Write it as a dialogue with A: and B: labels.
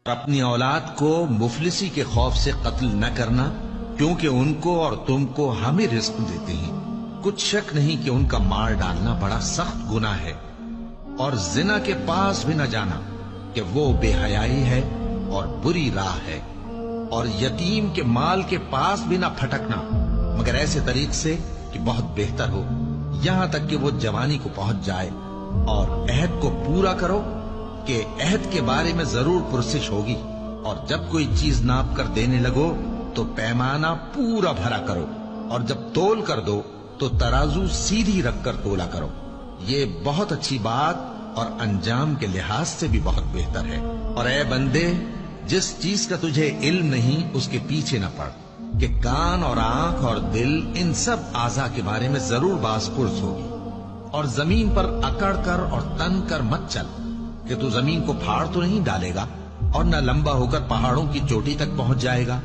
A: اپنی اولاد کو مفلسی کے خوف سے قتل نہ کرنا، کیونکہ ان کو اور تم کو ہم ہی رزق دیتے ہیں۔ کچھ شک نہیں کہ ان کا مار ڈالنا بڑا سخت گناہ ہے، اور زنا کے پاس بھی نہ جانا کہ وہ بے حیائی ہے اور بری راہ ہے، اور یتیم کے مال کے پاس بھی نہ پھٹکنا مگر ایسے طریق سے کہ بہت بہتر ہو، یہاں تک کہ وہ جوانی کو پہنچ جائے، اور عہد کو پورا کرو کہ عہد کے بارے میں ضرور پرسش ہوگی، اور جب کوئی چیز ناپ کر دینے لگو تو پیمانہ پورا بھرا کرو، اور جب تول کر دو تو ترازو سیدھی رکھ کر تولا کرو۔ یہ بہت اچھی بات اور انجام کے لحاظ سے بھی بہت بہتر ہے۔ اور اے بندے، جس چیز کا تجھے علم نہیں اس کے پیچھے نہ پڑ، کہ کان اور آنکھ اور دل ان سب اعضاء کے بارے میں ضرور باز پرس ہوگی۔ اور زمین پر اکڑ کر اور تن کر مت چل، کہ تو زمین کو پھاڑ تو نہیں ڈالے گا اور نہ لمبا ہو کر پہاڑوں کی چوٹی تک پہنچ جائے گا۔